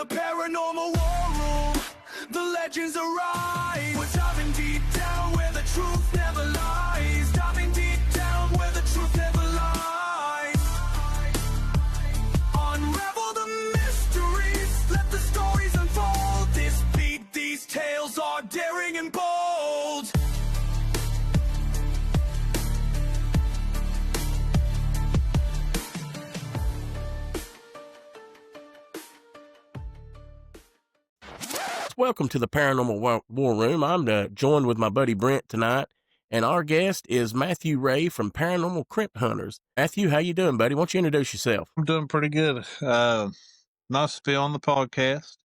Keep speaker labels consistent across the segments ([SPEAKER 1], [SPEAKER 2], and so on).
[SPEAKER 1] the Paranormal War Room, the legends arise. We're diving deep down where the truth never lies. Diving deep down where the truth never lies. Unravel the mysteries, let the stories unfold. This beat, these tales are daring and bold.
[SPEAKER 2] Welcome to the Paranormal War Room. I'm joined with my buddy Brent tonight, and our guest is Matthew Ray from Paranormal Crypt Hunters. Matthew, how you doing, buddy? Why don't you introduce yourself?
[SPEAKER 3] I'm doing pretty good. Nice to be on the podcast.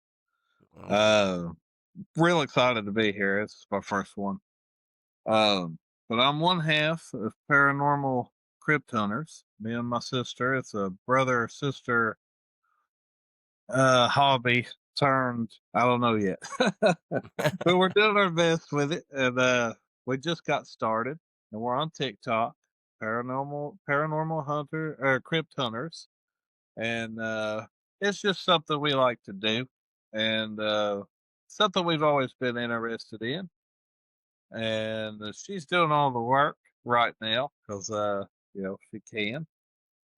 [SPEAKER 3] Real excited to be here. It's my first one. But I'm one half of Paranormal Crypt Hunters. Me and my sister. It's a brother-sister hobby turned, I don't know yet. But we're doing our best with it. And we just got started. And we're on TikTok. Paranormal Hunter or Crypt Hunters. And it's just something we like to do, and something we've always been interested in. And she's doing all the work right now because she can,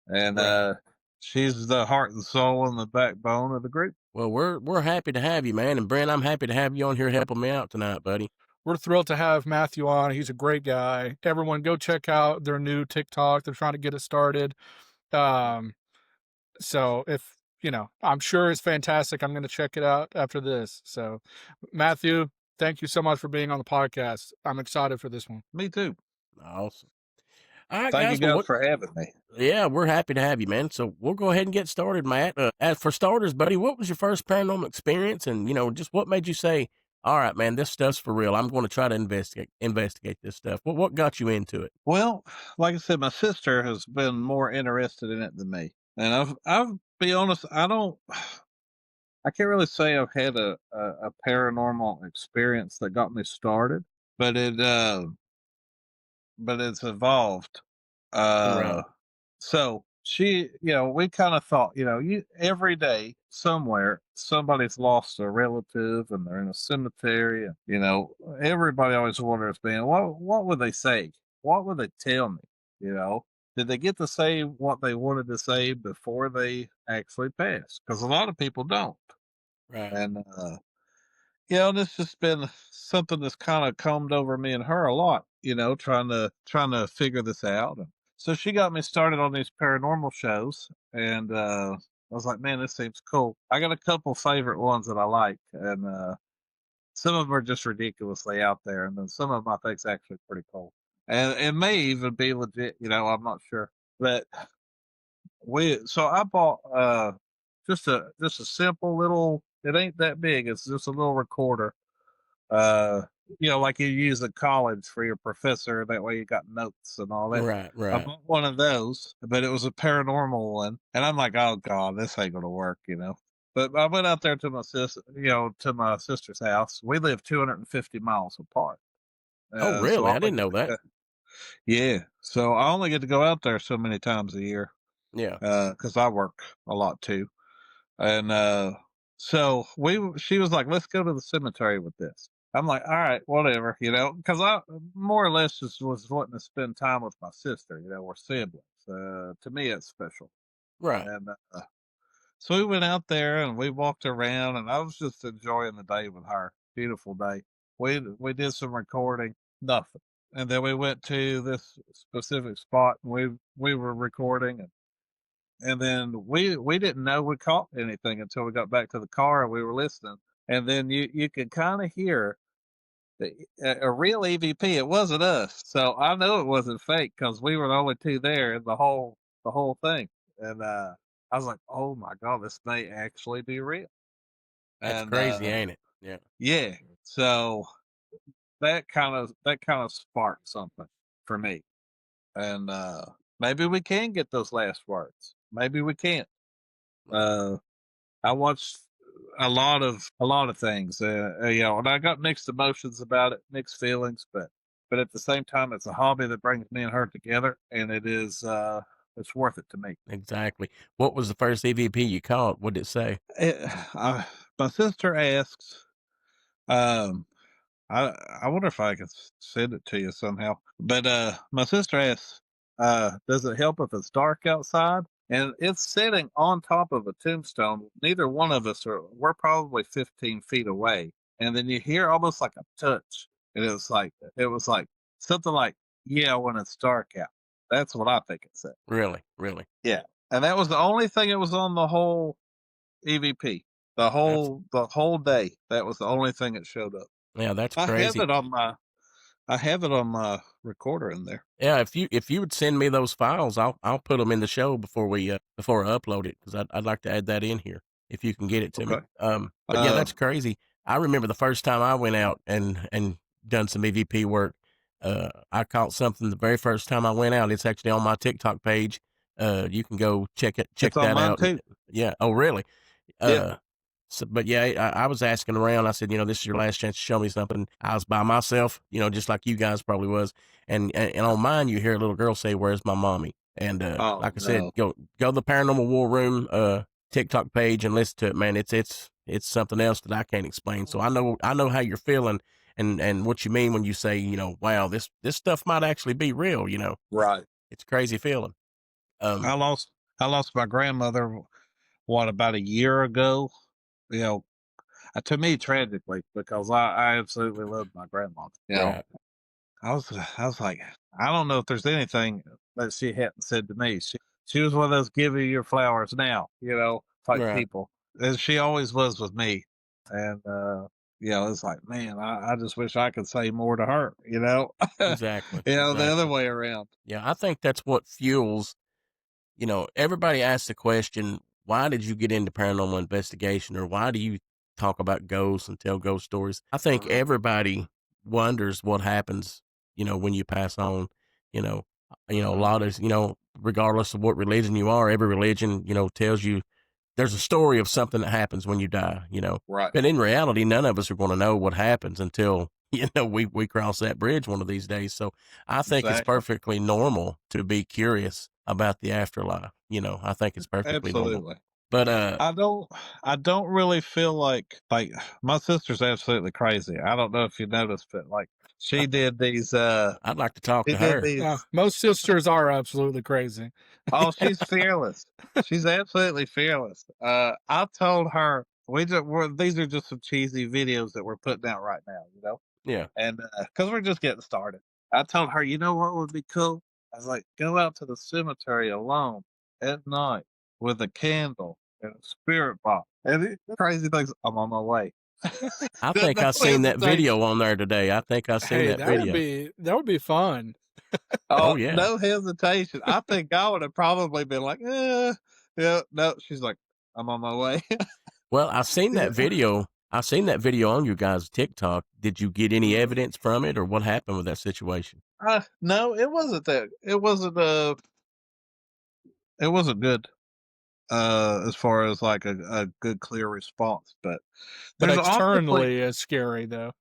[SPEAKER 3] and she's the heart and soul and the backbone of the group.
[SPEAKER 2] Well, we're happy to have you, man. And Brent, I'm happy to have you on here helping me out tonight, buddy.
[SPEAKER 4] We're thrilled to have Matthew on. He's a great guy. Everyone go check out their new TikTok. They're trying to get it started. So if, I'm sure it's fantastic. I'm going to check it out after this. So Matthew, thank you so much for being on the podcast. I'm excited for this one.
[SPEAKER 3] Me too.
[SPEAKER 2] Awesome. All right,
[SPEAKER 3] Thank you guys for having me.
[SPEAKER 2] Yeah, we're happy to have you, man. So we'll go ahead and get started, Matt. As for starters, buddy, what was your first paranormal experience? And, just what made you say, all right, man, this stuff's for real. I'm going to try to investigate this stuff. What got you into it?
[SPEAKER 3] Well, like I said, my sister has been more interested in it than me. And I'll be honest, I can't really say I've had a paranormal experience that got me started, but it's evolved.
[SPEAKER 2] Right.
[SPEAKER 3] So we kind of thought, every day somewhere somebody's lost a relative and they're in a cemetery, and everybody always wonders, man, what would they say? What would they tell me? Did they get to say what they wanted to say before they actually passed? Because a lot of people don't.
[SPEAKER 2] Right.
[SPEAKER 3] And this has been something that's kind of combed over me and her a lot, trying to figure this out. And so she got me started on these paranormal shows, and I was like, man, this seems cool. I got a couple favorite ones that I like, and some of them are just ridiculously out there, and then some of them I think is actually pretty cool. And it may even be legit, I'm not sure. But so I bought just a simple little, it ain't that big, it's just a little recorder. Like you use at college for your professor, that way you got notes and all that.
[SPEAKER 2] Right.
[SPEAKER 3] I bought one of those, but it was a paranormal one. And I'm like, oh God, this ain't gonna work, But I went out there to my sister's house. We live 250 miles apart.
[SPEAKER 2] Oh, really?
[SPEAKER 3] So
[SPEAKER 2] I didn't know that.
[SPEAKER 3] Yeah. So I only get to go out there so many times a year.
[SPEAKER 2] Yeah.
[SPEAKER 3] Because I work a lot too. And so she was like, let's go to the cemetery with this. I'm like, all right, whatever, because I more or less just was wanting to spend time with my sister. We're siblings. To me, it's special.
[SPEAKER 2] Right.
[SPEAKER 3] And so we went out there and we walked around, and I was just enjoying the day with her. Beautiful day. We did some recording, nothing. And then we went to this specific spot, and we were recording, and then we didn't know we caught anything until we got back to the car and we were listening. And then you could kind of hear a real EVP. It wasn't us, so I know it wasn't fake because we were the only two there in the whole thing. And I was like, oh my God, this may actually be real.
[SPEAKER 2] That's crazy, ain't it? Yeah.
[SPEAKER 3] Yeah. So that kind of sparked something for me. And maybe we can get those last words. Maybe we can't. I watched a lot of things, and I got mixed emotions about it, mixed feelings, but at the same time, it's a hobby that brings me and her together, and it is it's worth it to me.
[SPEAKER 2] Exactly. What was the first EVP you caught? What did it say?
[SPEAKER 3] My sister asks, um, I I wonder if I can send it to you somehow. But my sister asks, does it help if it's dark outside? And it's sitting on top of a tombstone. Neither one of us are. We're probably 15 feet away, and then you hear almost like a touch, and it was like something like, yeah, when it's dark out. That's what I think it said.
[SPEAKER 2] Really? Really?
[SPEAKER 3] Yeah, and that was the only thing that was on the whole EVP. The
[SPEAKER 2] That's
[SPEAKER 3] whole day. That was the only thing that showed up.
[SPEAKER 2] yeah, that's
[SPEAKER 3] I have
[SPEAKER 2] crazy.
[SPEAKER 3] it on my I have it on my recorder in there.
[SPEAKER 2] Yeah, if you would send me those files, I'll put them in the show before I upload it because I'd like to add that in here if you can get it to me.
[SPEAKER 3] Okay.
[SPEAKER 2] But yeah, that's
[SPEAKER 3] Um,
[SPEAKER 2] crazy. I remember the first time I went out and done some EVP work. I caught something the very first time I went out. It's actually on my TikTok page. You can go check
[SPEAKER 3] it's on
[SPEAKER 2] that
[SPEAKER 3] mine
[SPEAKER 2] out.
[SPEAKER 3] too.
[SPEAKER 2] Yeah. Oh, really?
[SPEAKER 3] Yeah.
[SPEAKER 2] Uh, so, but yeah, I was asking around. I said, this is your last chance to show me something. I was by myself, just like you guys probably was. And on mine, you hear a little girl say, "Where's my mommy?" And
[SPEAKER 3] Oh
[SPEAKER 2] like I said,
[SPEAKER 3] no.
[SPEAKER 2] go to the Paranormal War Room TikTok page and listen to it, man. It's something else that I can't explain. So I know how you're feeling and what you mean when you say, wow, this stuff might actually be real.
[SPEAKER 3] Right.
[SPEAKER 2] It's a crazy feeling.
[SPEAKER 3] I
[SPEAKER 2] Um,
[SPEAKER 3] lost I lost my grandmother about a year ago. You know, to me tragically because I absolutely loved my grandma.
[SPEAKER 2] right,
[SPEAKER 3] I was like, I don't know if there's anything that she hadn't said to me. She was one of those give you your flowers now, type
[SPEAKER 2] right,
[SPEAKER 3] people. And she always was with me. And it's like, man, I just wish I could say more to her,
[SPEAKER 2] exactly,
[SPEAKER 3] the other
[SPEAKER 2] exactly.
[SPEAKER 3] way around.
[SPEAKER 2] Yeah, I think that's what fuels. Everybody asks the question, why did you get into paranormal investigation or why do you talk about ghosts and tell ghost stories? I think
[SPEAKER 3] Mhm.
[SPEAKER 2] everybody wonders what happens, when you pass on, you know, a
[SPEAKER 3] Mhm.
[SPEAKER 2] lot of, regardless of what religion you are, every religion, tells you there's a story of something that happens when you die.
[SPEAKER 3] Right.
[SPEAKER 2] But in reality, none of us are going to know what happens until, we cross that bridge one of these days. So I think it's
[SPEAKER 3] Exactly.
[SPEAKER 2] perfectly normal to be curious about the afterlife. I think it's perfectly normal.
[SPEAKER 3] Absolutely.
[SPEAKER 2] But
[SPEAKER 3] I don't really feel like my sister's absolutely crazy. I don't know if you noticed, but like she did these
[SPEAKER 2] I'd like to talk
[SPEAKER 3] she
[SPEAKER 2] to
[SPEAKER 3] did
[SPEAKER 2] her.
[SPEAKER 3] these
[SPEAKER 4] Most sisters are absolutely crazy.
[SPEAKER 3] oh, she's fearless. She's absolutely fearless. I told her these are just some cheesy videos that we're putting out right now.
[SPEAKER 2] Yeah.
[SPEAKER 3] And because we're just getting started. I told her, you know what would be cool? I was like, go out to the cemetery alone at night with a candle and a spirit box. And crazy things. I'm on my way.
[SPEAKER 2] I
[SPEAKER 3] no,
[SPEAKER 2] think
[SPEAKER 3] no
[SPEAKER 2] I seen that
[SPEAKER 3] hesitation.
[SPEAKER 2] video on there today. I think I seen
[SPEAKER 4] Hey,
[SPEAKER 2] that
[SPEAKER 4] that would
[SPEAKER 2] video.
[SPEAKER 4] be fun.
[SPEAKER 2] Oh
[SPEAKER 3] Oh,
[SPEAKER 2] yeah.
[SPEAKER 3] no hesitation. I think I would have probably been like, yeah, no. She's like, I'm on my way.
[SPEAKER 2] Well, I seen
[SPEAKER 3] Yeah.
[SPEAKER 2] that video. I seen that video on you guys' TikTok. Did you get any
[SPEAKER 3] Mhm.
[SPEAKER 2] evidence from it or what happened with that situation?
[SPEAKER 3] No, it wasn't that. It wasn't good. As far as like a good clear response, but
[SPEAKER 4] But
[SPEAKER 3] there's obviously
[SPEAKER 4] externally it's scary though.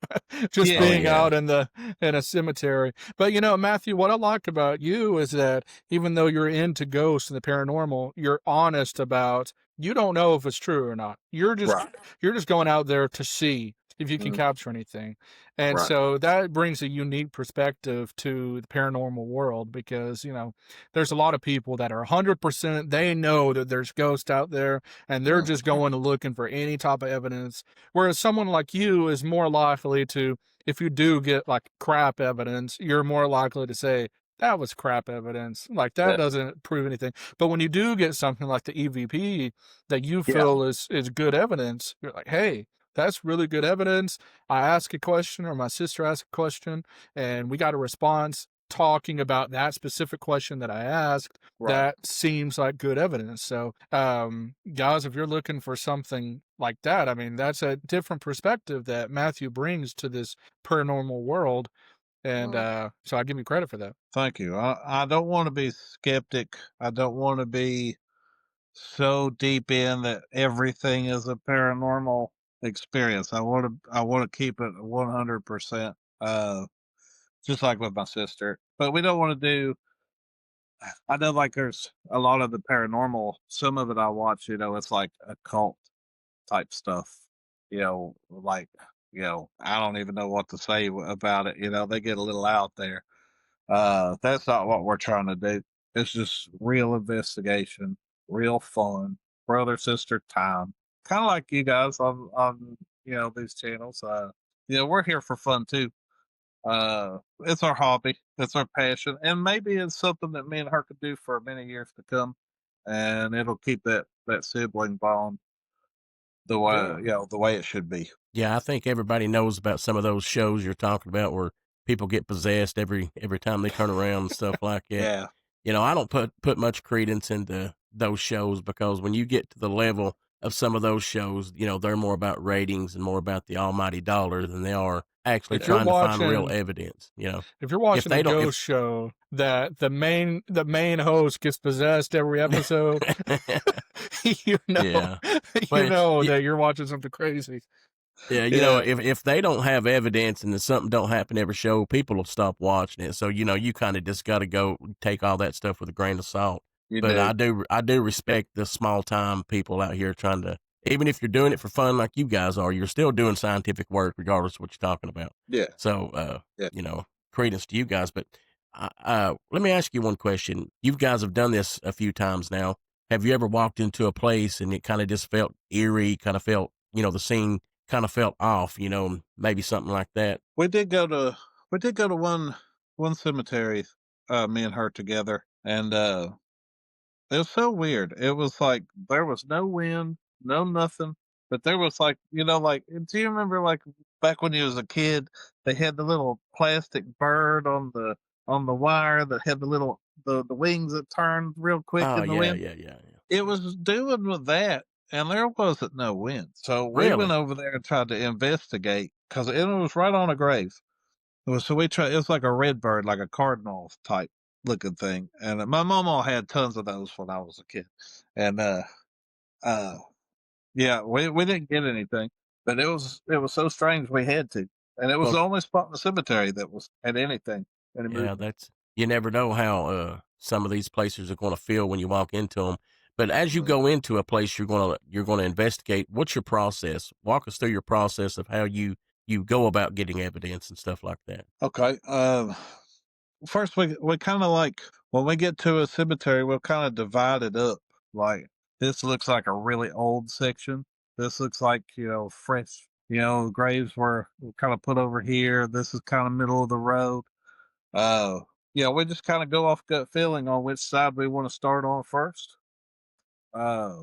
[SPEAKER 4] Just
[SPEAKER 2] Oh
[SPEAKER 3] yeah,
[SPEAKER 4] being
[SPEAKER 2] yeah.
[SPEAKER 4] out in a cemetery. But Matthew, what I like about you is that even though you're into ghosts and the paranormal, you're honest about you don't know if it's true or not.
[SPEAKER 3] right,
[SPEAKER 4] You're just going out there to see if you can
[SPEAKER 3] mm,
[SPEAKER 4] capture anything. And
[SPEAKER 3] right,
[SPEAKER 4] so that brings a unique perspective to the paranormal world because, there's a lot of people that are 100% they know that there's ghosts out there and they're
[SPEAKER 3] mm,
[SPEAKER 4] just going and looking for any type of evidence. Whereas someone like you is more likely to, if you do get like crap evidence, you're more likely to say, that was crap evidence. Like that
[SPEAKER 3] yeah,
[SPEAKER 4] doesn't prove anything. But when you do get something like the EVP that you
[SPEAKER 3] yeah,
[SPEAKER 4] feel is good evidence, you're like, hey, that's really good evidence. I ask a question or my sister asked a question and we got a response talking about that specific question that I asked.
[SPEAKER 3] right.
[SPEAKER 4] That seems like good evidence. So, guys, if you're looking for something like that, I mean, that's a different perspective that Matthew brings to this paranormal world. And
[SPEAKER 3] Mm.
[SPEAKER 4] so I give you credit for that.
[SPEAKER 3] Thank you. I don't want to be skeptic. I don't want to be so deep in that everything is a paranormal experience. I want to keep it 100%. Just like with my sister, but we don't want to do I know, like, there's a lot of the paranormal. Some of it I watch, it's like occult type stuff. Like, I don't even know what to say about it. They get a little out there. That's not what we're trying to do. It's just real investigation, real fun, brother sister time. Kind of like you guys on these channels. We're here for fun too. It's our hobby, it's our passion, and maybe it's something that me and her could do for many years to come, and it'll keep that sibling bond the way the way it should be.
[SPEAKER 2] Yeah, I think everybody knows about some of those shows you're talking about where people get possessed every time they turn around and stuff like that.
[SPEAKER 3] Yeah,
[SPEAKER 2] I don't put much credence into those shows because when you get to the level of some of those shows, they're more about ratings and more about the almighty dollar than they are actually
[SPEAKER 4] If you're
[SPEAKER 2] trying to find real
[SPEAKER 4] watching
[SPEAKER 2] evidence.
[SPEAKER 4] if you're
[SPEAKER 2] If
[SPEAKER 4] watching a
[SPEAKER 2] they don't,
[SPEAKER 4] ghost show that the main host gets possessed every episode, you know
[SPEAKER 2] yeah,
[SPEAKER 4] you
[SPEAKER 2] but
[SPEAKER 4] know
[SPEAKER 2] yeah,
[SPEAKER 4] that you're watching something crazy.
[SPEAKER 2] yeah,
[SPEAKER 3] yeah,
[SPEAKER 2] if they don't have evidence and then something don't happen every show, people will stop watching it. So you kind of just got to go take all that stuff with a grain of salt.
[SPEAKER 3] you
[SPEAKER 2] But
[SPEAKER 3] do.
[SPEAKER 2] I do respect the small time people out here trying to, even if you're doing it for fun like you guys are, you're still doing scientific work regardless of what you're talking about.
[SPEAKER 3] Yeah,
[SPEAKER 2] So,
[SPEAKER 3] yeah.
[SPEAKER 2] credence to you guys. But let me ask you one question. You guys have done this a few times now. Have you ever walked into a place and it kind of just felt eerie, kind of felt, the scene kind of felt off, maybe something like that?
[SPEAKER 3] We did go to one cemetery, me and her together, and it was so weird. It was like there was no wind, no nothing, but there was like, like, do you remember like back when you was a kid, they had the little plastic bird on the wire that had the wings that turned real quick
[SPEAKER 2] Oh,
[SPEAKER 3] in the
[SPEAKER 2] yeah,
[SPEAKER 3] wind?
[SPEAKER 2] yeah, yeah, yeah.
[SPEAKER 3] It was doing with that, and there wasn't no wind. So we went
[SPEAKER 2] Really?
[SPEAKER 3] over there and tried to investigate because it was right on a grave. So we tried. It was like a red bird, like a cardinal type looking thing, and my mama had tons of those when I was a kid, and uh, yeah, we didn't get anything, but it was so strange we had to, and it was
[SPEAKER 2] Well,
[SPEAKER 3] the only spot in the cemetery that had anything, any
[SPEAKER 2] yeah,
[SPEAKER 3] movement.
[SPEAKER 2] you never know how some of these places are going to feel when you walk into them. But as you go into a place you're going to investigate, what's your process? Walk us through your process of how you go about getting evidence and stuff like that.
[SPEAKER 3] Okay. First we kind of like when we get to a cemetery, we'll kind of divide it up. Like this looks like a really old section. This looks like fresh. Graves were kind of put over here. This is kind of middle of the road. Uh, we just kind of go off gut feeling on which side we want to start on first. Uh,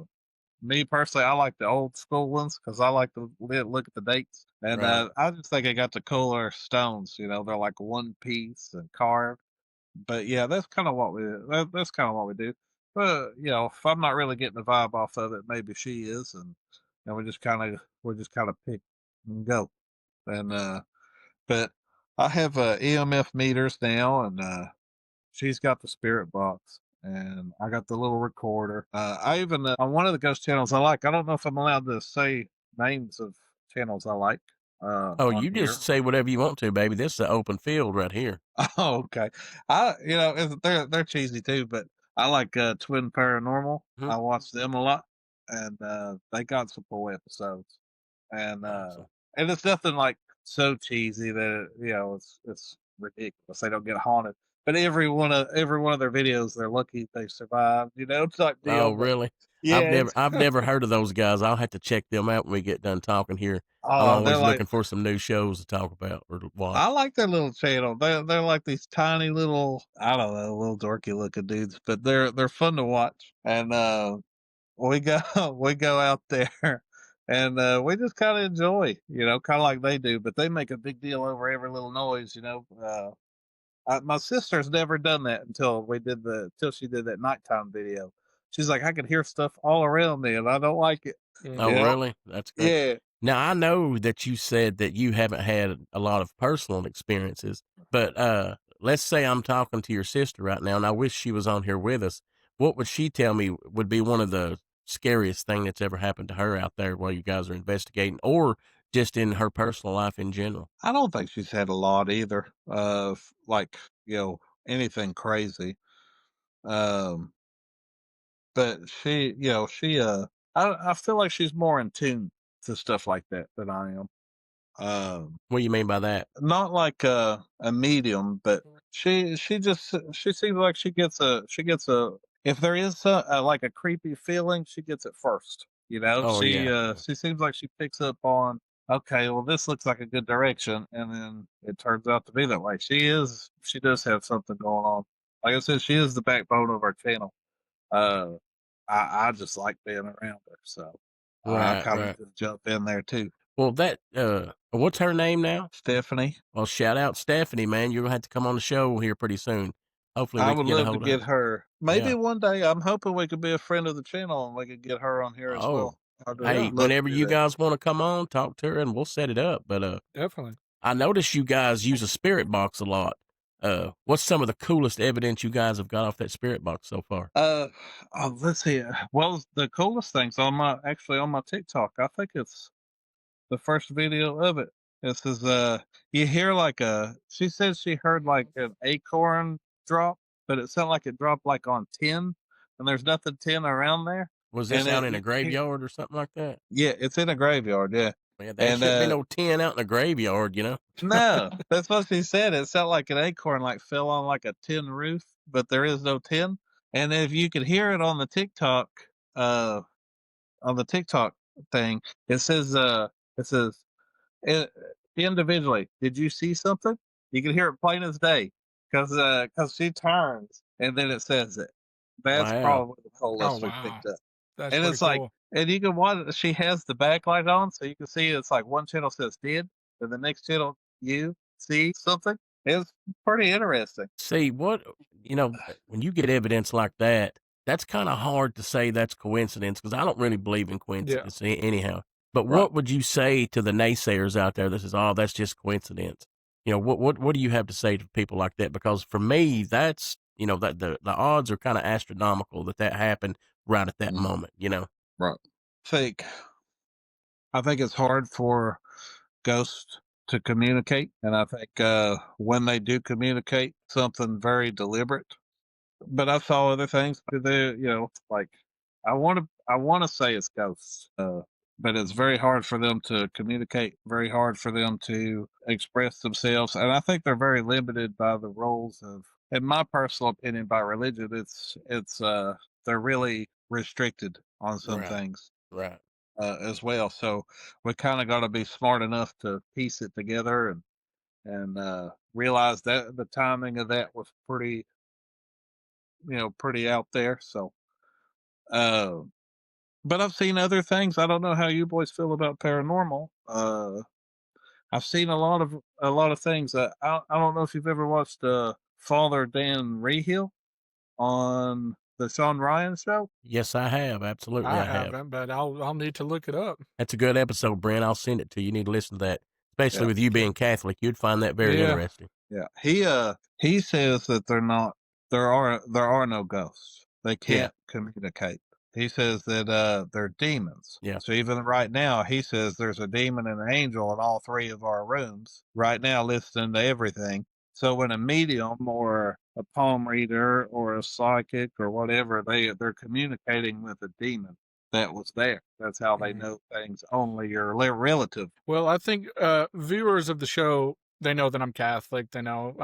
[SPEAKER 3] Me personally, I like the old school ones because I like to look at the dates, and
[SPEAKER 2] Right.
[SPEAKER 3] I just think they got the cooler stones. They're like one piece and carved. But yeah, that's kind of what that's kind of what we do. But if I'm not really getting the vibe off of it, maybe she is, and we just kind of pick and go. And but I have EMF meters now, and she's got the spirit box, and I got the little recorder. I even on one of the ghost channels I like. I don't know if I'm allowed to say names of channels I like
[SPEAKER 2] Oh,
[SPEAKER 3] on
[SPEAKER 2] you
[SPEAKER 3] here.
[SPEAKER 2] just say whatever you want to, baby. This is an open field right here.
[SPEAKER 3] Oh, okay. They're cheesy too, but I like Twin Paranormal.
[SPEAKER 2] Mhm.
[SPEAKER 3] I watch them a lot, and they got some cool episodes, and
[SPEAKER 2] Awesome.
[SPEAKER 3] and it's nothing like so cheesy that it's ridiculous. They don't get haunted, but every one of their videos, they're lucky they survived. Type
[SPEAKER 2] Oh,
[SPEAKER 3] deal. But
[SPEAKER 2] really?
[SPEAKER 3] yeah, it's
[SPEAKER 2] I've never heard of those guys. I'll have to check them out when we get done talking here. I'm
[SPEAKER 3] they're
[SPEAKER 2] always
[SPEAKER 3] like
[SPEAKER 2] looking for some new shows to talk about or to
[SPEAKER 3] I
[SPEAKER 2] watch.
[SPEAKER 3] like their little channel. They're like these tiny little, I don't know, little dorky looking dudes, but they're fun to watch. And we go we go out there and we just kind of enjoy, kind of like they do, but they make a big deal over every little noise. My sister's never done that until she did that nighttime video. She's like, I can hear stuff all around me, and I don't like it.
[SPEAKER 2] Oh,
[SPEAKER 3] You know?
[SPEAKER 2] really? That's great.
[SPEAKER 3] Yeah.
[SPEAKER 2] Now, I know that you said that you haven't had a lot of personal experiences, but let's say I'm talking to your sister right now, and I wish she was on here with us. What would she tell me would be one of the scariest thing that's ever happened to her out there while you guys are investigating, or just in her personal life in general?
[SPEAKER 3] I don't think she's had a lot either of like, anything crazy. Um, but I feel like she's more in tune to stuff like that than I am.
[SPEAKER 2] What do you mean by that?
[SPEAKER 3] Not like a medium, but she seems like she gets a if there is like a creepy feeling, she gets it first. You know,
[SPEAKER 2] Oh yeah.
[SPEAKER 3] she seems like she picks up on, okay, well this looks like a good direction, and then it turns out to be that way. She does have something going on. Like I said, she is the backbone of our channel. Uh, I just like being around her, so I
[SPEAKER 2] Right,
[SPEAKER 3] kind of
[SPEAKER 2] right.
[SPEAKER 3] just jump in there too.
[SPEAKER 2] Well, that what's her name now?
[SPEAKER 3] Stephanie.
[SPEAKER 2] Well, shout out Stephanie, man. You're gonna have to come on the show here pretty soon. Hopefully,
[SPEAKER 3] I
[SPEAKER 2] we can
[SPEAKER 3] would
[SPEAKER 2] get a
[SPEAKER 3] love to
[SPEAKER 2] hold of her.
[SPEAKER 3] get her. Maybe
[SPEAKER 2] Yeah.
[SPEAKER 3] one day. I'm hoping we could be a friend of the channel and we could get her on here as
[SPEAKER 2] Oh,
[SPEAKER 3] well. I'd
[SPEAKER 2] hey,
[SPEAKER 3] love to
[SPEAKER 2] whenever
[SPEAKER 3] do
[SPEAKER 2] you
[SPEAKER 3] that.
[SPEAKER 2] guys want to come on, talk to her, and we'll set it up. But
[SPEAKER 4] Definitely.
[SPEAKER 2] I notice you guys use a spirit box a lot. What's some of the coolest evidence you guys have got off that spirit box so far?
[SPEAKER 3] Let's see. Well, the coolest things on my TikTok. I think it's the first video of it. This is you hear like she says she heard like an acorn drop, but it sounded like it dropped like on tin, and there's nothing tin around there.
[SPEAKER 2] Was this
[SPEAKER 3] And
[SPEAKER 2] out in
[SPEAKER 3] you
[SPEAKER 2] a
[SPEAKER 3] can hear,
[SPEAKER 2] graveyard or something like that?
[SPEAKER 3] yeah, it's in a graveyard, yeah.
[SPEAKER 2] Man, there
[SPEAKER 3] And
[SPEAKER 2] shouldn't be no tin out in a graveyard, you know?
[SPEAKER 3] no, that's what she said. It sounded like an acorn like fell on like a tin roof, but there is no tin. And if you could hear it uh on the TikTok thing, it says it, individually, did you see something? You can hear it plain as day because she turns and then it says it. That's
[SPEAKER 2] Wow.
[SPEAKER 3] probably the
[SPEAKER 4] Oh
[SPEAKER 3] coolest we
[SPEAKER 4] wow,
[SPEAKER 3] picked up.
[SPEAKER 4] that's
[SPEAKER 3] And
[SPEAKER 4] pretty
[SPEAKER 3] it's like,
[SPEAKER 4] cool.
[SPEAKER 3] and you can watch. She has the backlight on, so you can see it's like one channel says "did," and the next channel you see something. It's pretty interesting.
[SPEAKER 2] See, when you get evidence like that, that's kind of hard to say that's coincidence because I don't really believe in
[SPEAKER 4] Yeah.
[SPEAKER 2] coincidence anyhow. But
[SPEAKER 4] Right.
[SPEAKER 2] what would you say to the naysayers out there that says, "Oh, that's just coincidence"? What do you have to say to people like that? Because for me, that's that the odds are kind of astronomical that happened right at that
[SPEAKER 3] Mm,
[SPEAKER 2] moment.
[SPEAKER 3] right. Think. I think it's hard for ghosts to communicate, and I think when they do communicate, something very deliberate. But I saw other things. Like I want to say it's ghosts, but it's very hard for them to communicate. Very hard for them to express themselves, and I think they're very limited by the roles of, in my personal opinion, by religion. It's they're really restricted on some
[SPEAKER 2] Right.
[SPEAKER 3] things
[SPEAKER 2] Right.
[SPEAKER 3] as well. So we kind of got to be smart enough to piece it together and realize that the timing of that was pretty out there. So, uh, but I've seen other things. I don't know how you boys feel about paranormal. I've seen a lot of things. I don't know if you've ever watched Father Dan Rehill on the Sean Ryan show.
[SPEAKER 2] Yes, I have. Absolutely,
[SPEAKER 4] I
[SPEAKER 2] I have.
[SPEAKER 4] haven't, but I'll need to look it up.
[SPEAKER 2] That's a good episode, Brent. I'll send it to you. You need to listen to that, especially
[SPEAKER 3] Yeah,
[SPEAKER 2] with you
[SPEAKER 4] Okay.
[SPEAKER 2] being Catholic. You'd find that very
[SPEAKER 4] Yeah.
[SPEAKER 2] interesting.
[SPEAKER 3] yeah. He says that there are no ghosts. They
[SPEAKER 2] Yeah.
[SPEAKER 3] can't communicate. He says that they're demons.
[SPEAKER 2] Yeah.
[SPEAKER 3] So even right now, he says there's a demon and an angel in all three of our rooms right now, listening to everything. So when a medium or a palm reader or a psychic or whatever, they're communicating with a demon that was there. That's how they
[SPEAKER 4] Mhm.
[SPEAKER 3] know things only are relative.
[SPEAKER 4] Well, I think viewers of the show, they know that I'm Catholic. They know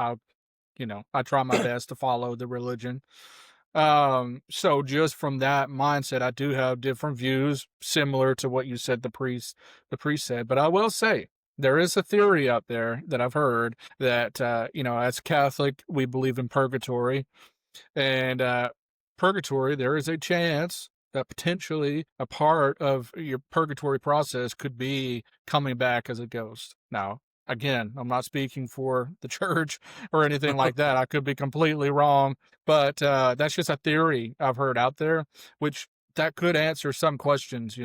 [SPEAKER 4] I try my best to follow the religion. So just from that mindset, I do have different views, similar to what you said the priest said. But I will say there is a theory out there that I've heard that as Catholic, we believe in purgatory. And purgatory, there is a chance that potentially a part of your purgatory process could be coming back as a ghost. Now, again, I'm not speaking for the church or anything like that. I could be completely wrong, but that's just a theory I've heard out there, which that could answer some questions.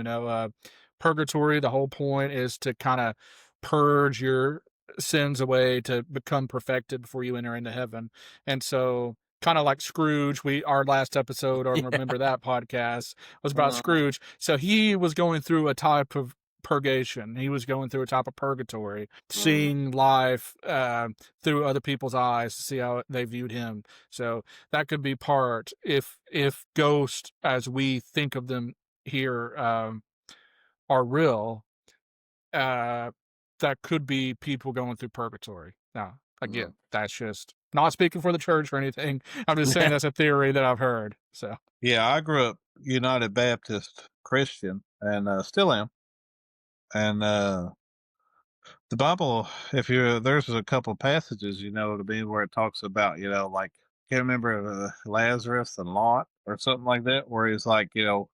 [SPEAKER 4] Purgatory, the whole point is to kind of purge your sins away to become perfected before you enter into heaven. And so kind of like Scrooge. Our last episode, or
[SPEAKER 2] Yeah.
[SPEAKER 4] remember that podcast was about
[SPEAKER 3] Uh,
[SPEAKER 4] Scrooge. So he was going through a type of purgation. He was going through a type of purgatory, seeing life through other people's eyes to see how they viewed him. So that could be part, if ghosts as we think of them here are real, that could be people going through purgatory. Now, again, that's just not speaking for the church or anything. I'm just saying that's a theory that I've heard. So
[SPEAKER 3] Yeah, I grew up United Baptist Christian and still am. And the Bible, if you there's a couple passages, to me where it talks about, like, can't remember Lazarus and Lot or something like that, where he's like, can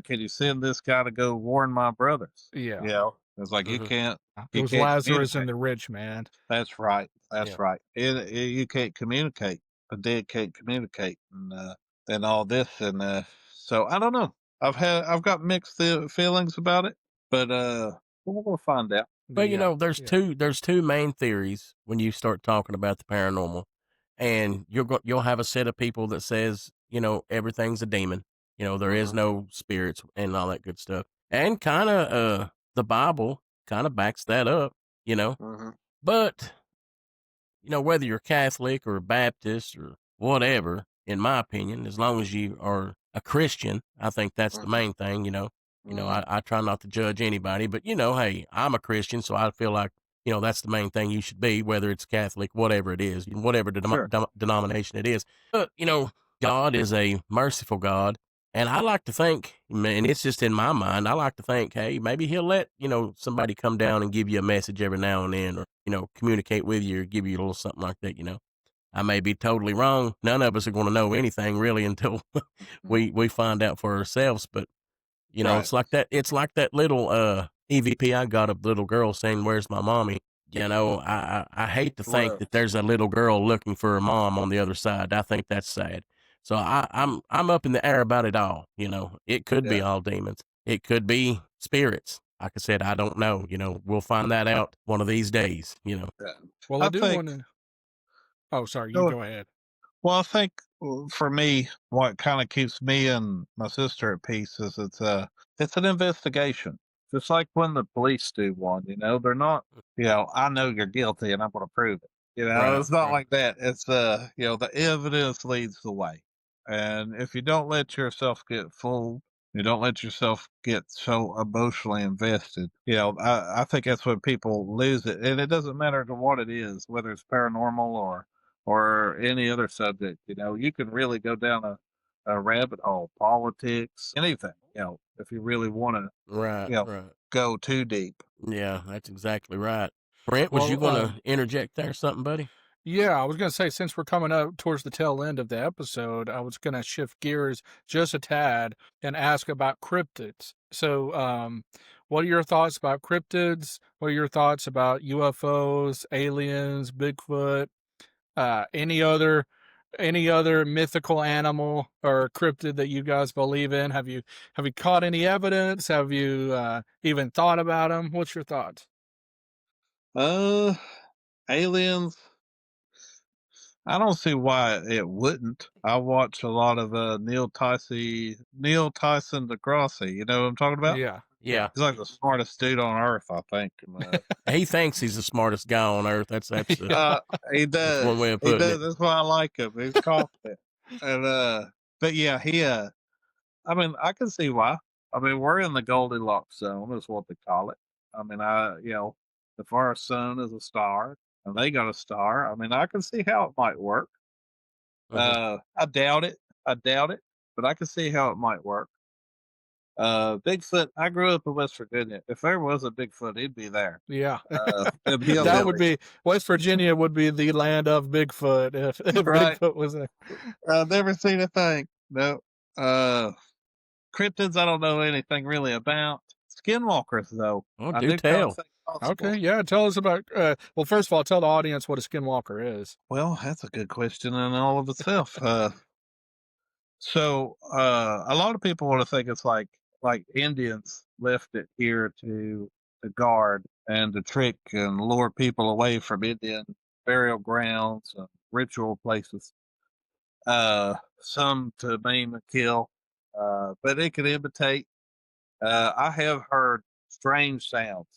[SPEAKER 3] you send this guy to go warn my brothers?
[SPEAKER 4] yeah,
[SPEAKER 3] It's like
[SPEAKER 2] Mhm.
[SPEAKER 4] it was
[SPEAKER 3] can't
[SPEAKER 4] Lazarus and
[SPEAKER 3] communicate.
[SPEAKER 4] the rich man.
[SPEAKER 3] That's right. That's
[SPEAKER 2] Yeah.
[SPEAKER 3] right. You can't communicate. A dead can't communicate, and all this, and so I don't know. I've got mixed feelings about it, but we'll find out.
[SPEAKER 2] Well,
[SPEAKER 4] Yeah,
[SPEAKER 2] there's two main theories when you start talking about the paranormal, and you'll have a set of people that says, everything's a demon. There is no spirits and all that good stuff. And kind of the Bible kind of backs that up, you know.
[SPEAKER 3] Mm-hmm.
[SPEAKER 2] But whether you're Catholic or Baptist or whatever, in my opinion, as long as you are a Christian, I think that's the main thing, I try not to judge anybody, but hey, I'm a Christian, so I feel like, that's the main thing you should be, whether it's Catholic, whatever it is, whatever
[SPEAKER 3] Sure.
[SPEAKER 2] denomination it is. But, God is a merciful God. And I like to think, and it's just in my mind, I like to think, hey, maybe he'll let, somebody come down and give you a message every now and then, or, communicate with you or give you a little something like that, I may be totally wrong. None of us are going to know anything really until we find out for ourselves. But,
[SPEAKER 3] Right.
[SPEAKER 2] it's like that little EVP I got of little girl saying, "Where's my mommy?" I hate to think
[SPEAKER 3] Well,
[SPEAKER 2] that there's a little girl looking for her mom on the other side. I think that's sad. So I'm up in the air about it all. It could be
[SPEAKER 3] yeah.
[SPEAKER 2] all demons. It could be spirits. Like I said, I don't know. We'll find that out one of these days.
[SPEAKER 3] Yeah.
[SPEAKER 4] Well, I
[SPEAKER 3] I
[SPEAKER 4] do
[SPEAKER 3] think.
[SPEAKER 4] want to. Oh, sorry. You
[SPEAKER 3] Go
[SPEAKER 4] go ahead.
[SPEAKER 3] Well, I think for me, what kind of keeps me and my sister at peace is it's an investigation. Just like when the police do one, they're not, I know you're guilty and I'm going to prove it.
[SPEAKER 2] Right,
[SPEAKER 3] It's not
[SPEAKER 2] right.
[SPEAKER 3] like that. It's the evidence leads the way, and if you don't let yourself get fooled, you don't let yourself get so emotionally invested. I think that's when people lose it, and it doesn't matter to what it is, whether it's paranormal or any other subject. You can really go down a rabbit hole, politics, anything, if you really want to,
[SPEAKER 2] Right, right.
[SPEAKER 3] go too deep.
[SPEAKER 2] Yeah, that's exactly right. Brent, was you
[SPEAKER 4] Well,
[SPEAKER 2] going to interject there something, buddy?
[SPEAKER 4] yeah, I was going to say, since we're coming up towards the tail end of the episode, I was going to shift gears just a tad and ask about cryptids. So, what are your thoughts about cryptids? What are your thoughts about UFOs, aliens, Bigfoot, any other mythical animal or cryptid that you guys believe in? Have you caught any evidence? Have you even thought about them? What's your thoughts?
[SPEAKER 3] Aliens. I don't see why it wouldn't. I watch a lot of Neil Tyson DeGrassi. You know what I'm talking about?
[SPEAKER 4] Yeah,
[SPEAKER 2] Yeah.
[SPEAKER 3] He's like the smartest dude on earth, I think.
[SPEAKER 2] He thinks he's the smartest guy on earth. That's
[SPEAKER 3] He
[SPEAKER 2] that's
[SPEAKER 3] does.
[SPEAKER 2] one way of
[SPEAKER 3] He
[SPEAKER 2] putting
[SPEAKER 3] does.
[SPEAKER 2] it.
[SPEAKER 3] That's why I like him. He's confident. And but yeah, he I mean, I can see why. I mean, we're in the Goldilocks zone, is what they call it. I mean, if our sun is a star and they got a star, I mean, I can see how it might work. I doubt it. But I can see how it might work. Bigfoot. I grew up in West Virginia. If there was a Bigfoot, he'd be there.
[SPEAKER 4] yeah.
[SPEAKER 3] It'd be a
[SPEAKER 4] That would
[SPEAKER 3] village.
[SPEAKER 4] be West Virginia would be the land of Bigfoot if
[SPEAKER 3] Right.
[SPEAKER 4] Bigfoot was there.
[SPEAKER 3] I've never seen a thing. No. Cryptids, I don't know anything really about. Skinwalkers, though.
[SPEAKER 2] Oh,
[SPEAKER 3] I
[SPEAKER 2] do
[SPEAKER 3] do
[SPEAKER 2] tell.
[SPEAKER 3] think possible.
[SPEAKER 4] Okay, yeah. Tell us about. Well, first of all, tell the audience what a skinwalker is.
[SPEAKER 3] Well, that's a good question in all of itself. So a lot of people want to think it's like Indians left it here to guard and to trick and lure people away from Indian burial grounds and ritual places. Some to maim and kill, but it could imitate I have heard strange sounds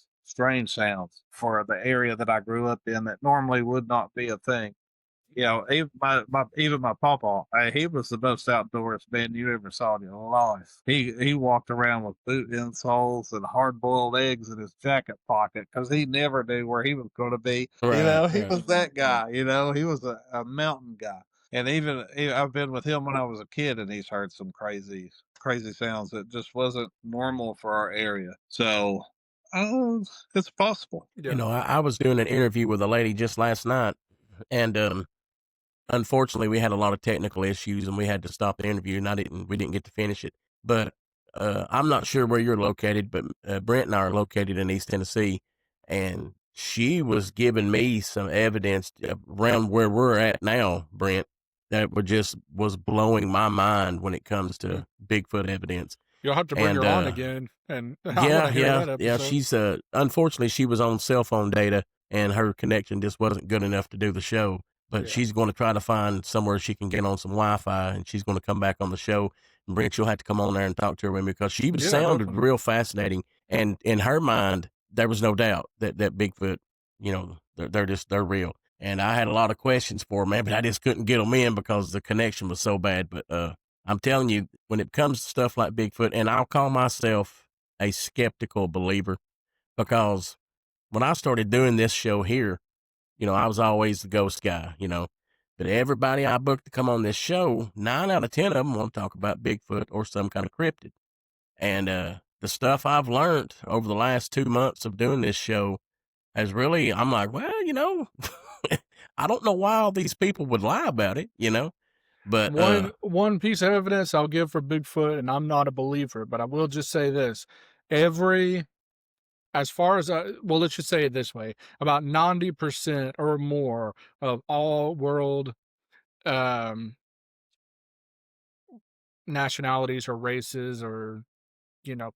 [SPEAKER 3] for the area that I grew up in that normally would not be a thing. You know, even my papa, he was the most outdoors man you ever saw in your life. He walked around with boot insoles and hard boiled eggs in his jacket pocket because he never knew where he was going to be. You
[SPEAKER 2] Right,
[SPEAKER 3] know, he
[SPEAKER 2] right.
[SPEAKER 3] was that guy. You know, he was a mountain guy. And I've been with him when I was a kid, and he's heard some crazy sounds that just wasn't normal for our area. So, it's possible.
[SPEAKER 4] Yeah.
[SPEAKER 2] You know, I was doing an interview with a lady just last night, and unfortunately, we had a lot of technical issues, and we had to stop the interview, and we didn't get to finish it. But I'm not sure where you're located, but Brent and I are located in East Tennessee, and she was giving me some evidence around where we're at now, Brent, that was blowing my mind when it comes to Bigfoot evidence.
[SPEAKER 4] You'll have to bring
[SPEAKER 2] And
[SPEAKER 4] her on again, and I want
[SPEAKER 2] yeah,
[SPEAKER 4] to hear that
[SPEAKER 2] yeah.
[SPEAKER 4] episode.
[SPEAKER 2] She's unfortunately she was on cell phone data, and her connection just wasn't good enough to do the show. But
[SPEAKER 4] Yeah.
[SPEAKER 2] she's going to try to find somewhere she can get on some Wi-Fi, and she's going to come back on the show. And Brent, you'll have to come on there and talk to her with me because she
[SPEAKER 4] Yeah,
[SPEAKER 2] sounded
[SPEAKER 4] definitely.
[SPEAKER 2] real fascinating. And in her mind, there was no doubt that Bigfoot, you know, they're real. And I had a lot of questions for her, man, but I just couldn't get them in because the connection was so bad. But I'm telling you, when it comes to stuff like Bigfoot, and I'll call myself a skeptical believer because when I started doing this show here, you know, I was always the ghost guy, you know, but everybody I booked to come on this show, 9 out of 10 of them want to talk about Bigfoot or some kind of cryptid. And the stuff I've learned over the last 2 months of doing this show has really, I'm like, well, you know, I don't know why all these people would lie about it, you know, but
[SPEAKER 4] One piece of evidence I'll give for Bigfoot, and I'm not a believer, but I will just say this: as far as well, let's just say it this way: about 90% or more of all world nationalities or races or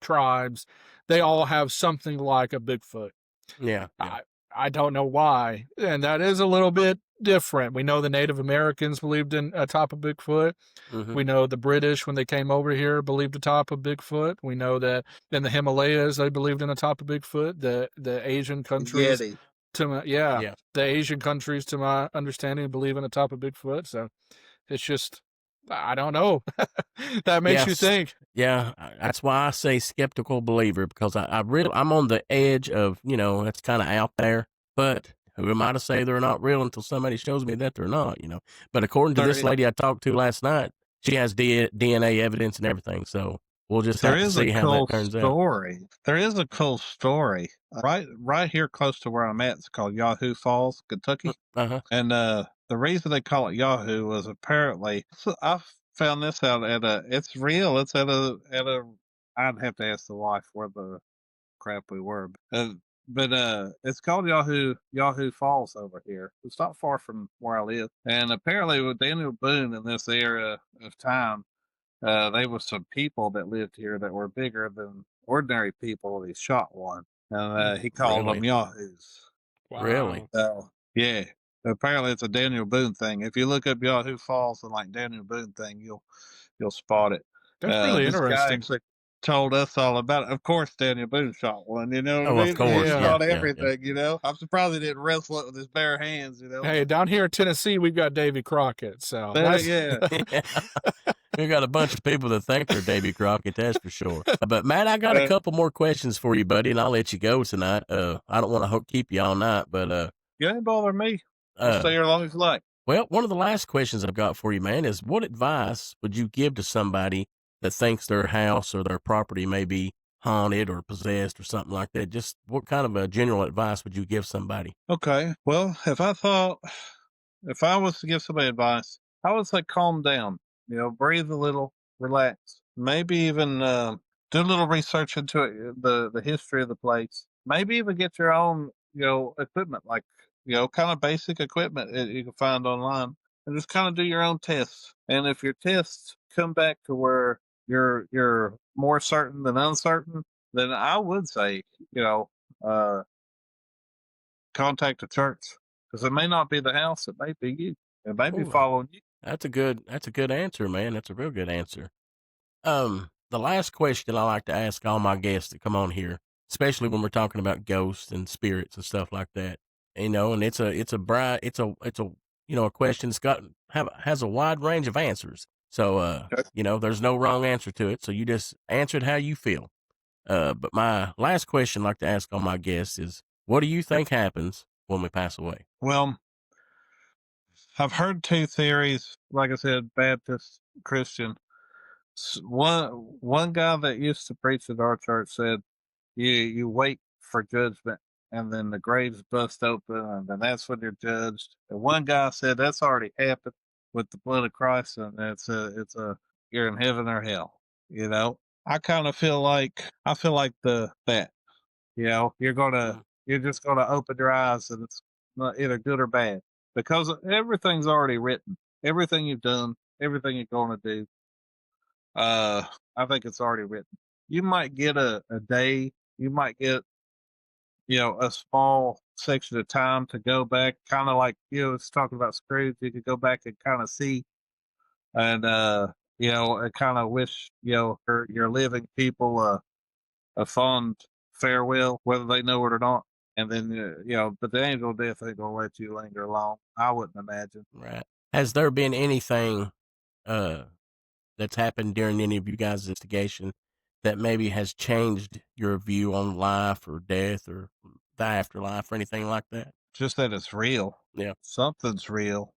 [SPEAKER 4] tribes, they all have something like a Bigfoot.
[SPEAKER 2] yeah.
[SPEAKER 4] I don't know why, and that is a little bit different. We know the Native Americans believed in a top of Bigfoot.
[SPEAKER 2] Mm-hmm.
[SPEAKER 4] We know the British, when they came over here, believed a top of Bigfoot. We know that in the Himalayas they believed in a top of Bigfoot. The Asian countries,
[SPEAKER 3] Yeti.
[SPEAKER 4] the Asian countries, to my understanding, believe in a top of Bigfoot. So it's just, I don't know. That makes you think.
[SPEAKER 2] Yeah, that's why I say skeptical believer, because I'm on the edge of, you know, it's kind of out there, but who am I to say they're not real until somebody shows me that they're not, you know? But according to this lady I talked to last night, she has DNA evidence and everything, so we'll just have to see how that turns out.
[SPEAKER 3] There is a cool story right here close to where I'm at. It's called Yahoo Falls, Kentucky.
[SPEAKER 2] Uh-huh.
[SPEAKER 3] And the reason they call it Yahoo was apparently, I found this out it's real. It's at a I'd have to ask the wife where the crap we were. But it's called Yahoo Falls over here. It's not far from where I live. And apparently with Daniel Boone in this era of time, there was some people that lived here that were bigger than ordinary people. He shot one, and he called them Yahoos.
[SPEAKER 4] Wow.
[SPEAKER 2] Really?
[SPEAKER 3] Yeah. Apparently, it's a Daniel Boone thing. If you look up Yahoo Falls and like Daniel Boone thing, you'll spot it.
[SPEAKER 4] That's really
[SPEAKER 3] This guy
[SPEAKER 4] interesting.
[SPEAKER 3] actually told us all about it. Of course, Daniel Boone shot one. You know what
[SPEAKER 2] Oh,
[SPEAKER 3] I mean?
[SPEAKER 2] of course.
[SPEAKER 3] He
[SPEAKER 2] Yeah,
[SPEAKER 3] shot
[SPEAKER 2] yeah,
[SPEAKER 3] everything. You know, I'm surprised he didn't wrestle it with his bare hands. You know.
[SPEAKER 4] Hey, down here in Tennessee, we've got Davy Crockett. So
[SPEAKER 3] Yeah.
[SPEAKER 2] We got a bunch of people that think they're Davy Crockett, that's for sure. But Matt, I got a couple more questions for you, buddy, and I'll let you go tonight. I don't want to keep you all night, but
[SPEAKER 3] You ain't bother me. I'll stay here as long as you like.
[SPEAKER 2] well, one of the last questions I've got for you, man, is what advice would you give to somebody that thinks their house or their property may be haunted or possessed or something like that? Just what kind of a general advice would you give somebody?
[SPEAKER 3] Okay. Well, if I was to give somebody advice, I would say calm down. You know, breathe a little, relax. Maybe even do a little research into it, the history of the place. Maybe even get your own, equipment, like, kind of basic equipment that you can find online, and just kind of do your own tests. And if your tests come back to where you're more certain than uncertain, then I would say, contact the church, because it may not be the house, it may be you. It may be
[SPEAKER 2] Ooh.
[SPEAKER 3] following you.
[SPEAKER 2] That's a good answer, man. That's a real good answer. the last question I like to ask all my guests that come on here, especially when we're talking about ghosts and spirits and stuff like that, and it's a a question that's has a wide range of answers. So,
[SPEAKER 3] Okay.
[SPEAKER 2] there's no wrong answer to it. So you just answer it how you feel. But my last question I like to ask all my guests is, what do you think happens when we pass away?
[SPEAKER 3] Well, I've heard two theories. Like I said, Baptist, Christian. One guy that used to preach at our church said, you wait for judgment, and then the graves bust open, and then that's when you're judged. And one guy said that's already happened with the blood of Christ, and it's a you're in heaven or hell. You know, I feel like the that
[SPEAKER 2] Mm.
[SPEAKER 3] you're just gonna open your eyes, and it's not either good or bad because everything's already written. Everything you've done, everything you're gonna do. I think it's already written. You might get a day. You might get a small section of time to go back, kind of like it's talking about Scrooge. You could go back and kind of see, and and kind of wish your living people a fond farewell, whether they know it or not. And then but the angel of death ain't gonna let you linger long. I wouldn't imagine.
[SPEAKER 2] Right. Has there been anything uh, that's happened during any of you guys' investigation that maybe has changed your view on life or death or the afterlife or anything like that?
[SPEAKER 3] Just that it's real.
[SPEAKER 2] Yeah.
[SPEAKER 3] Something's real.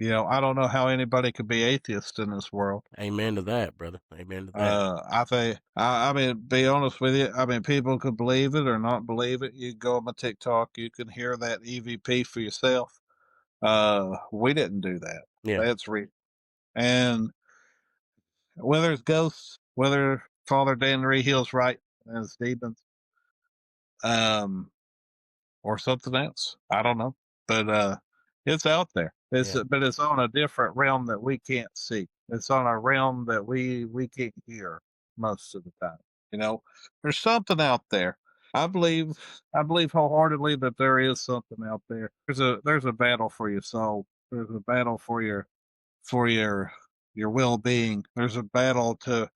[SPEAKER 3] I don't know how anybody could be atheist in this world.
[SPEAKER 2] Amen to that, brother. Amen to that.
[SPEAKER 3] I think, I mean, be honest with you. I mean, people could believe it or not believe it. You go on my TikTok, you can hear that EVP for yourself. We didn't do that.
[SPEAKER 2] Yeah.
[SPEAKER 3] That's real. And whether it's ghosts, whether Father Dan Rehill's right as demons, um, or something else, I don't know. But it's out there.
[SPEAKER 2] Yeah.
[SPEAKER 3] But it's on a different realm that we can't see. It's on a realm that we can't hear most of the time. There's something out there. I believe wholeheartedly that there is something out there. There's a battle for your soul. There's a battle for your well being. There's a battle to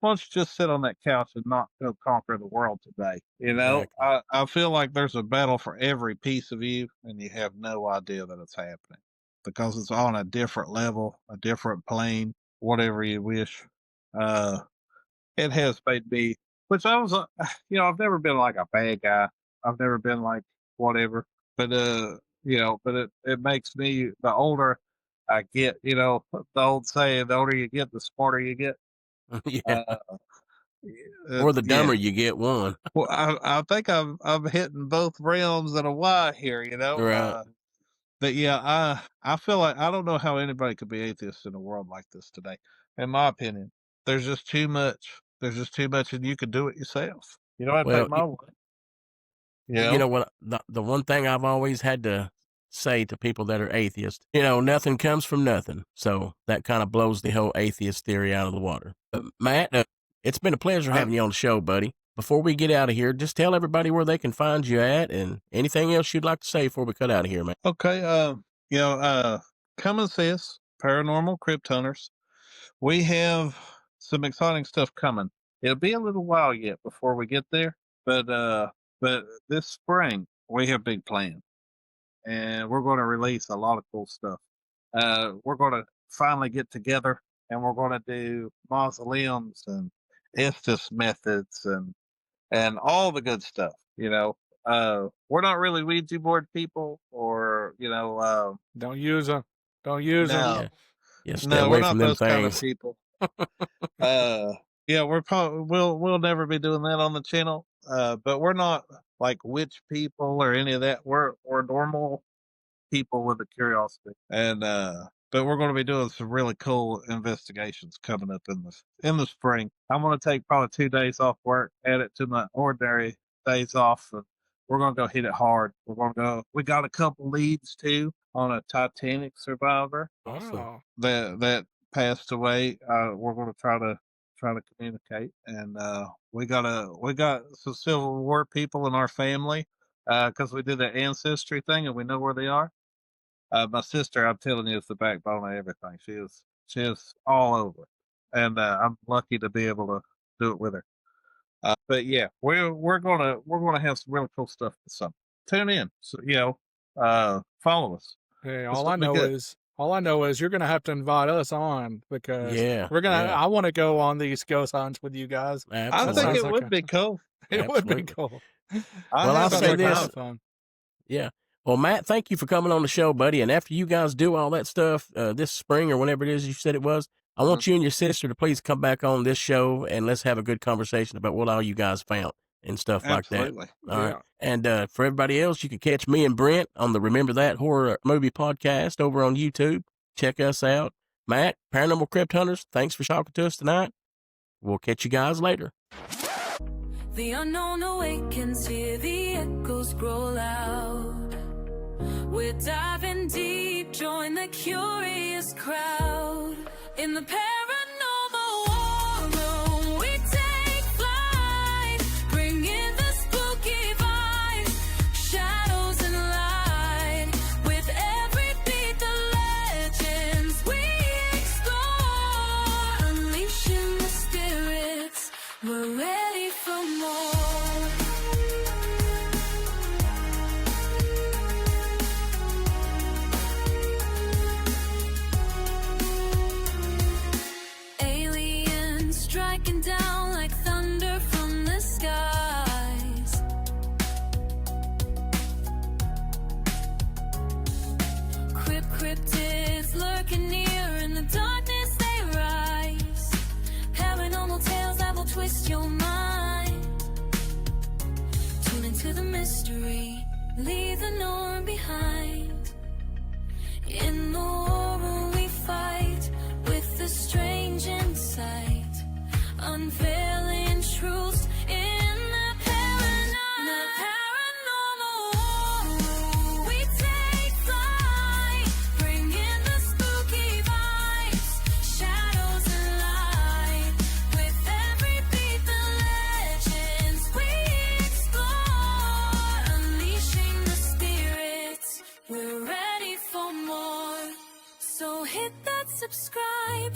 [SPEAKER 3] why don't you just sit on that couch and not go conquer the world today?
[SPEAKER 2] Exactly.
[SPEAKER 3] I feel like there's a battle for every piece of you, and you have no idea that it's happening because it's on a different level, a different plane, whatever you wish. Uh, it has made me, which I was, I've never been like a bad guy. I've never been like whatever, but but it makes me the older I get. The old saying, the older you get, the smarter you get.
[SPEAKER 2] Yeah.
[SPEAKER 3] Uh,
[SPEAKER 2] Or the
[SPEAKER 3] yeah.
[SPEAKER 2] dumber you get, one.
[SPEAKER 3] Well, I think I'm hitting both realms in a Y here,
[SPEAKER 2] Right.
[SPEAKER 3] But yeah, I feel like I don't know how anybody could be atheist in a world like this today. In my opinion, there's just too much. There's just too much, and you can do it yourself. You don't have to
[SPEAKER 2] Well,
[SPEAKER 3] take my word.
[SPEAKER 2] you know what? The one thing I've always had to say to people that are atheists, nothing comes from nothing. So that kind of blows the whole atheist theory out of the water. But Matt, it's been a pleasure
[SPEAKER 3] I,
[SPEAKER 2] having you on the show, buddy. Before we get out of here, just tell everybody where they can find you at and anything else you'd like to say before we cut out of here, man.
[SPEAKER 3] okay. Come and see us, Paranormal Crypt Hunters. We have some exciting stuff coming. It'll be a little while yet before we get there, but this spring we have big plans, and we're going to release a lot of cool stuff. We're going to finally get together, and we're going to do mausoleums and Estes methods and all the good stuff. We're not really Ouija board people, or
[SPEAKER 4] Don't use them. Don't use them.
[SPEAKER 3] no,
[SPEAKER 2] Yeah. Yeah, stay
[SPEAKER 3] no, we're
[SPEAKER 2] away from
[SPEAKER 3] not
[SPEAKER 2] them
[SPEAKER 3] those kind of
[SPEAKER 2] things.
[SPEAKER 3] people. Yeah, we're probably we'll never be doing that on the channel. But we're not like witch people or any of that. We're normal people with a curiosity, and but we're going to be doing some really cool investigations coming up in the spring. I'm going to take probably 2 days off work, add it to my ordinary days off, and we're going to go hit it hard. We're going to go. We got a couple leads too on a Titanic survivor
[SPEAKER 2] Awesome.
[SPEAKER 4] Wow.
[SPEAKER 3] that passed away. We're going to try to communicate, and we got some Civil War people in our family because we did the ancestry thing and we know where they are. My sister, I'm telling you, is the backbone of everything. She is all over. and I'm lucky to be able to do it with her. But yeah, we're gonna have some really cool stuff this summer. Tune in, so follow us.
[SPEAKER 4] Hey,
[SPEAKER 3] It's
[SPEAKER 4] all I
[SPEAKER 3] gonna be
[SPEAKER 4] know
[SPEAKER 3] good.
[SPEAKER 4] is you're gonna have to invite us on because
[SPEAKER 2] Yeah,
[SPEAKER 4] we're gonna.
[SPEAKER 2] yeah.
[SPEAKER 4] I want to go on these ghost hunts with you guys.
[SPEAKER 3] I
[SPEAKER 4] That
[SPEAKER 3] think
[SPEAKER 2] Absolutely.
[SPEAKER 3] it
[SPEAKER 4] sounds like
[SPEAKER 3] would be cool.
[SPEAKER 4] it would be
[SPEAKER 2] Absolutely.
[SPEAKER 4] cool.
[SPEAKER 3] I
[SPEAKER 2] Well, I'll
[SPEAKER 3] have a
[SPEAKER 4] Sounds
[SPEAKER 2] say
[SPEAKER 4] like
[SPEAKER 3] good
[SPEAKER 4] a lot
[SPEAKER 2] this.
[SPEAKER 4] of fun.
[SPEAKER 2] Yeah. Well, Matt, thank you for coming on the show, buddy. And after you guys do all that stuff this spring or whenever it is you said it was, I want you and your sister to please come back on this show and let's have a good conversation about what all you guys found and stuff like that.
[SPEAKER 3] Absolutely.
[SPEAKER 2] All right.
[SPEAKER 4] Yeah.
[SPEAKER 2] And for everybody else, you can catch me and Brent on the Remember That Horror Movie Podcast over on YouTube. Check us out. Matt, Paranormal Crypt Hunters, thanks for talking to us tonight. We'll catch you guys later.
[SPEAKER 1] The unknown awakens, hear the echoes grow loud. We're diving deep, join the curious crowd. In the paranormal war room, we take flight, bringing the spooky vibes, shadows and light. With every beat, the legends we explore, unleashing the spirits. We're ready for more. Aliens striking down like thunder from the skies. Cryptids lurking near, in the darkness they rise. Paranormal tales that will twist your mind. Tune into the mystery, leave the norm behind. In the war room we fight with the strange insight, unveiling truths in the paranormal war room. We take flight, bringing the spooky vibes, shadows and light. With every beat, the legends we explore, unleashing the spirits. We're ready for more. So hit that subscribe